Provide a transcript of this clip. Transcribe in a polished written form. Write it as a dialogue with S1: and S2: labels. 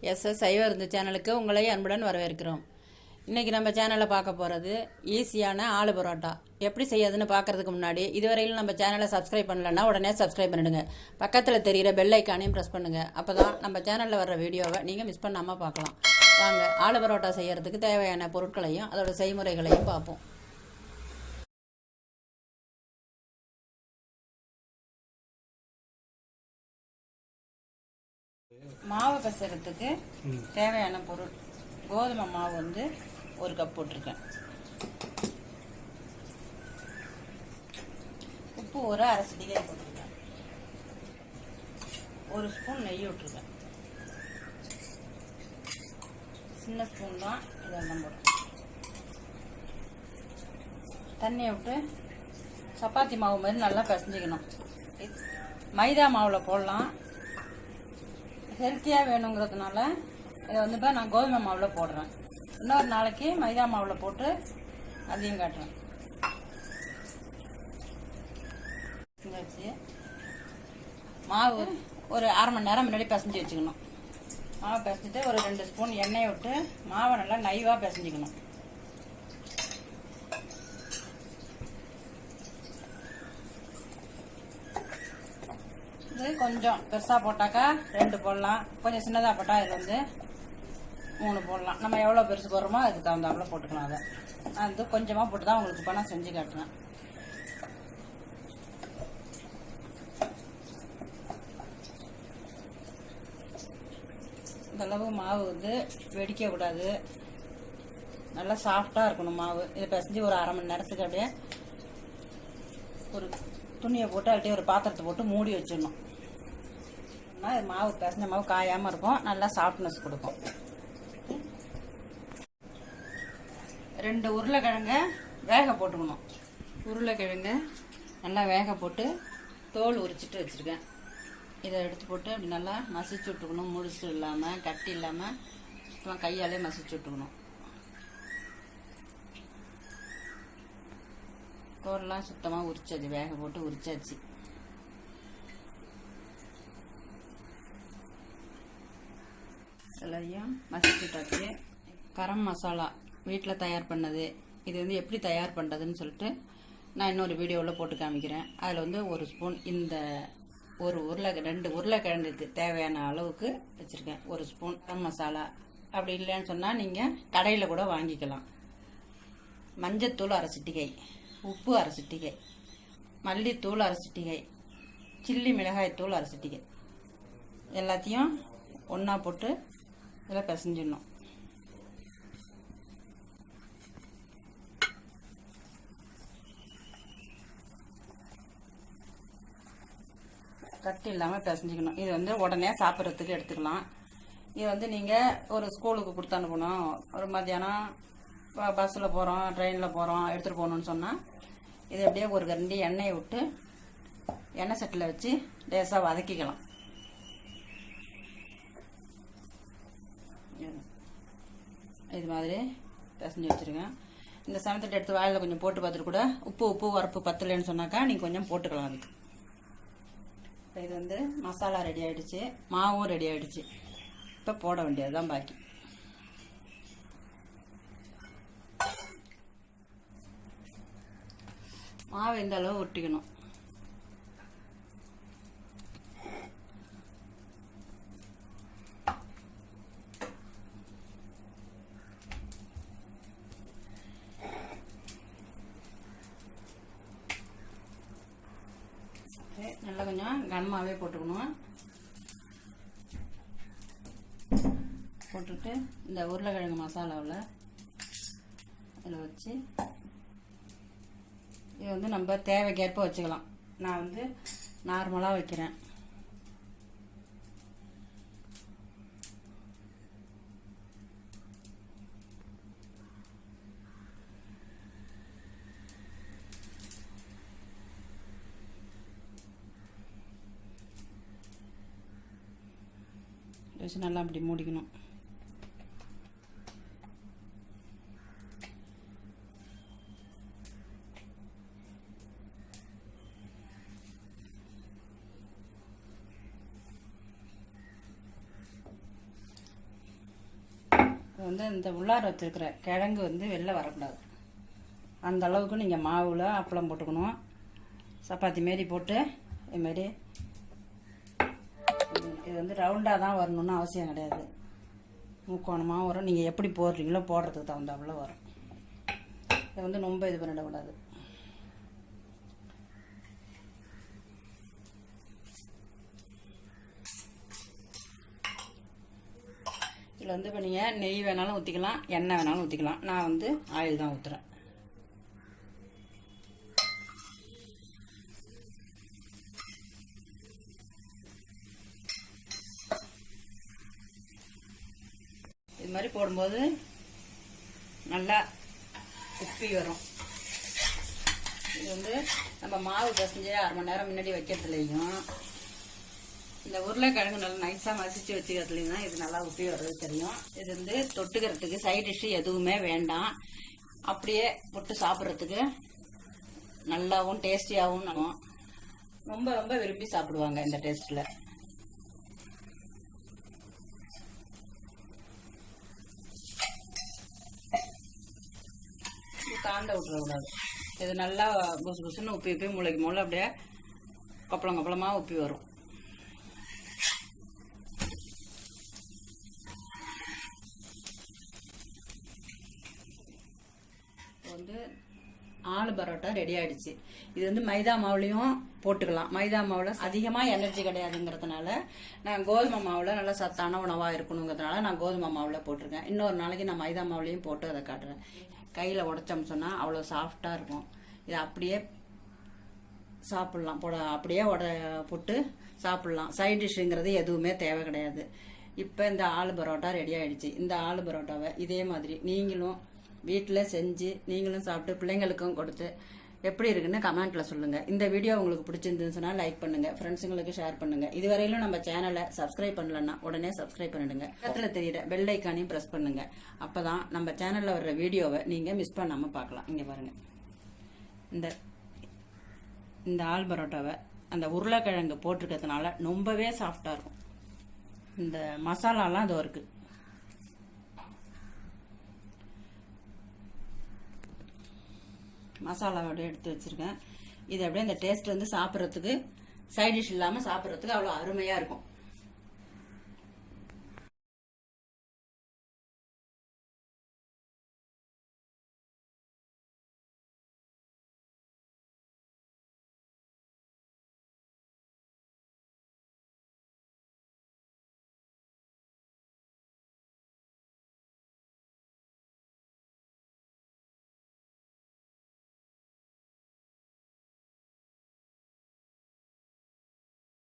S1: சைவ விருந்து சேனலுக்கு உங்களை அன்புடன் வரவேற்கிறோம். இன்றைக்கி நம்ம சேனலில் பார்க்க போகிறது ஈஸியான ஆலு பரோட்டா எப்படி செய்யறதுன்னு பார்க்குறதுக்கு முன்னாடி இதுவரையிலும் நம்ம சேனலை சப்ஸ்கிரைப் பண்ணலைன்னா உடனே சப்ஸ்கிரைப் பண்ணிடுங்க. பக்கத்தில் தெரிகிற பெல் ஐக்கானையும் ப்ரெஸ் பண்ணுங்கள். அப்போ தான் நம்ம சேனலில் வர்ற வீடியோவை நீங்கள் மிஸ் பண்ணாமல் பார்க்கலாம். வாங்க ஆலு பரோட்டா செய்கிறதுக்கு தேவையான பொருட்களையும் அதோட செய்முறைகளையும் பார்ப்போம். மாவு பிசைறதுக்கு தேவையான பொருள் கோதுமை மாவு வந்து 1 கப் போட்டிருக்கேன். உப்பு ஒரு அரை சிட்டிகை போட்டிருக்கேன். 1 ஸ்பூன் நெய் விட்டுருக்கேன். சின்ன ஸ்பூன் தான் இதெல்லாம் போடுறேன். தண்ணியை விட்டு சப்பாத்தி மாவு மாதிரி நல்லா பிசைஞ்சிக்கணும். மைதா மாவில் போடலாம். ஹெல்த்தியாக வேணுங்கிறதுனால இதை வந்து இப்போ நான் கோதுமை மாவில் போடுறேன். இன்னொரு நாளைக்கு மைதா மாவில் போட்டு அதையும் காட்டுறேன். மாவு ஒரு அரை மணி நேரம் முன்னாடி பிசைஞ்சு வச்சுக்கணும். மாவை பிசைஞ்சிட்டு ஒரு 2 ஸ்பூன் எண்ணெயை விட்டு மாவை நல்லா நைவாக பிசைஞ்சிக்கணும். இது கொஞ்சம் பெருசாக போட்டாக்கா 2 போடலாம், கொஞ்சம் சின்னதாக போட்டால் இது வந்து 3 போடலாம். நம்ம எவ்வளோ பெருசு போடுறோமோ அதுக்கு தகுந்தாப்புல போட்டுக்கலாம். அதை நான் வந்து கொஞ்சமாக போட்டு தான் உங்களுக்கு இப்போ நான் செஞ்சு காட்டுறேன். இந்தளவு மாவு வந்து வெடிக்க கூடாது, நல்லா சாஃப்டாக இருக்கணும் மாவு. இதை பிசைஞ்சு ஒரு அரை மணி நேரத்துக்கு அப்படியே ஒரு துணியை போட்டு அப்படியே ஒரு பாத்திரத்தை போட்டு மூடி வச்சிடணும். மாவு பிசைஞ்ச மாவு காயாமல் இருக்கும், நல்லா சாஃப்ட்னஸ் கொடுக்கும். 2 உருளைக்கிழங்க வேக போட்டுக்கணும். உருளைக்கிழங்க நல்லா வேக போட்டு தோல் உரிச்சிட்டு வச்சுருக்கேன். இதை எடுத்து போட்டு அப்படி நல்லா மசிச்சு விட்டுக்கணும். முழுசு இல்லாமல் கட்டி இல்லாமல் சுத்தமாக கையாலே மசிச்சு விட்டுக்கணும். தோல்லாம் சுத்தமாக உரிச்சாச்சு, வேக போட்டு உரிச்சாச்சு. எல்லாத்தையும் மசிச்சுட்டாச்சு. கரம் மசாலா வீட்டில் தயார் பண்ணது. இது வந்து எப்படி தயார் பண்ணுறதுன்னு சொல்லிட்டு நான் இன்னொரு வீடியோவில் போட்டு காமிக்கிறேன். அதில் வந்து 1 ஸ்பூன் இந்த 2 உருளைக்கிழங்குக்கு தேவையான அளவுக்கு வச்சுருக்கேன். 1 ஸ்பூன் கரம் மசாலா. அப்படி இல்லைன்னு சொன்னால் நீங்கள் கடையில் கூட வாங்கிக்கலாம். மஞ்சத்தூள் அரை சிட்டிகை, உப்பு அரை சிட்டிகை, மல்லித்தூள் அரை சிட்டிகை, சில்லி மிளகாய் தூள் அரை சிட்டிகை. எல்லாத்தையும் ஒன்றா போட்டு இதில் பிசைஞ்சிடணும். கட்டி இல்லாமல் பிசைஞ்சிக்கணும். இது வந்து உடனே சாப்பிட்றதுக்கு எடுத்துக்கலாம். இது வந்து நீங்கள் ஒரு ஸ்கூலுக்கு கொடுத்து அனுப்பணும், ஒரு மத்தியானம் பஸ்ஸில் போகிறோம், ட்ரெயினில் போகிறோம், எடுத்துகிட்டு போகணுன்னு சொன்னால் இது அப்படியே ஒரு கரண்டி எண்ணெயை விட்டு எண்ணெய் சட்டியில் வச்சு லேசாக வதக்கிக்கலாம். இது மாதிரி பிசைஞ்சு வச்சுருங்க. இந்த சமயத்தில் எடுத்து வாயில் கொஞ்சம் போட்டு பார்த்துட்டு கூட உப்பு உரப்பு பத்தலைன்னு சொன்னாக்கா நீங்கள் கொஞ்சம் போட்டுக்கலாம் அதுக்கு. இப்போ இது வந்து மசாலா ரெடி ஆகிடுச்சு, மாவும் ரெடி ஆகிடுச்சு. இப்போ போட வேண்டியது தான் பாக்கி. மாவு இந்த அளவு ஒட்டிக்கணும். நல்லா கொஞ்சம் கனமாகவே போட்டுக்கணும். போட்டுட்டு இந்த உருளைக்கிழங்கு மசாலாவில் இதில் வச்சு இது வந்து நம்ம தேவைக்கேற்ப வச்சுக்கலாம். நான் வந்து நார்மலாக வைக்கிறேன். வச்சு நல்லா அப்படி மூடிக்கணும். வந்து இந்த உள்ளார வச்சிருக்கிற கிழங்கு வந்து வெளில வரக்கூடாது. அந்த அளவுக்கு நீங்கள் மாவில் அப்பளம் போட்டுக்கணும். சப்பாத்தி மாரி போட்டு இதுமாரி இது வந்து ரவுண்டாக தான் வரணும்னு அவசியம் கிடையாது. முக்கோணமாக வரும். நீங்கள் எப்படி போடுறீங்களோ போடுறதுக்கு தகுந்தாப்புல வரும். இதை வந்து ரொம்ப இது பண்ணிடக்கூடாது. இதில் வந்து இப்போ நீங்கள் நெய் வேணாலும் ஊற்றிக்கலாம், எண்ணெய் வேணாலும் ஊற்றிக்கலாம். நான் வந்து ஆயில் தான் ஊற்றுறேன். இது மாதிரி போடும்போது நல்லா உப்பி வரும். இது வந்து நம்ம மாவு பிசைஞ்சு 1/2 மணி நேரம் முன்னாடி வைக்கிறதுலையும் இந்த உருளைக்கிழங்கு நல்லா நைஸாக மசிச்சு வச்சுக்கிறதுலையும் தான் இது நல்லா உப்பி வர்றது தெரியும். இது வந்து தொட்டுக்கிறதுக்கு சைட் டிஷ்ஷு எதுவுமே வேண்டாம். அப்படியே போட்டு சாப்பிட்றதுக்கு நல்லாவும் டேஸ்டியாகவும் நம்ம ரொம்ப ரொம்ப விரும்பி சாப்பிடுவாங்க இந்த டேஸ்ட்டில். தாண்ட விட்டுறக்கூடாது. இது நல்லா புசு புசுன்னு உப்பி உப்பி மூளைக்கு மூளை அப்படியே கொப்பளம் கொப்பளமாக உப்பி வரும். வந்து ஆலு பரோட்டா ரெடி ஆயிடுச்சு. இது வந்து மைதா மாவுலையும் போட்டுக்கலாம். மைதா மாவுல அதிகமாக எனர்ஜி கிடையாதுங்கிறதுனால நான் கோதுமை மாவுல நல்லா சத்தான உணவாக இருக்கணுங்கிறதுனால நான் கோதுமை மாவுல போட்டிருக்கேன். இன்னொரு நாளைக்கு நான் மைதா மாவுலையும் போட்டு அதை காட்டுறேன். கையில் உடைச்சோம்னு சொன்னால் அவ்வளோ சாஃப்டாக இருக்கும். இதை அப்படியே சாப்பிட்லாம். அப்படியே போட்டு சாப்பிட்லாம். சைட் டிஷ்ஷுங்கிறது எதுவுமே தேவை கிடையாது. இப்போ இந்த ஆலு பரோட்டா ரெடி ஆயிடுச்சு. இந்த ஆலு பரோட்டாவை இதே மாதிரி நீங்களும் வீட்டில் செஞ்சு நீங்களும் சாப்பிட்டு பிள்ளைங்களுக்கும் கொடுத்து எப்படி இருக்குன்னு கமெண்ட்டில் சொல்லுங்கள். இந்த வீடியோ உங்களுக்கு பிடிச்சிருந்துன்னு சொன்னால் லைக் பண்ணுங்கள், ஃப்ரெண்ட்ஸுங்களுக்கு ஷேர் பண்ணுங்கள். இதுவரையிலும் நம்ம சேனலை சப்ஸ்கிரைப் பண்ணலன்னா உடனே சப்ஸ்கிரைப் பண்ணிடுங்க. பக்கத்தில் தெரியுற பெல் ஐக்கானையும் ப்ரெஸ் பண்ணுங்கள். அப்போ தான் நம்ம சேனலில் வர்ற வீடியோவை நீங்கள் மிஸ் பண்ணாமல் பார்க்கலாம். இங்கே பாருங்கள், இந்த ஆல் பரோட்டாவை அந்த உருளைக்கிழங்கு போட்டிருக்கிறதுனால ரொம்பவே சாஃப்டாக இருக்கும். இந்த மசாலாலாம் இதோ இருக்குது. மசாலாவோட எடுத்து வச்சிருக்கேன். இது அப்படியே இந்த டேஸ்ட் வந்து சாப்பிட்றதுக்கு சைட் டிஷ் இல்லாமல் சாப்பிட்றதுக்கு அவ்வளோ அருமையாக இருக்கும்.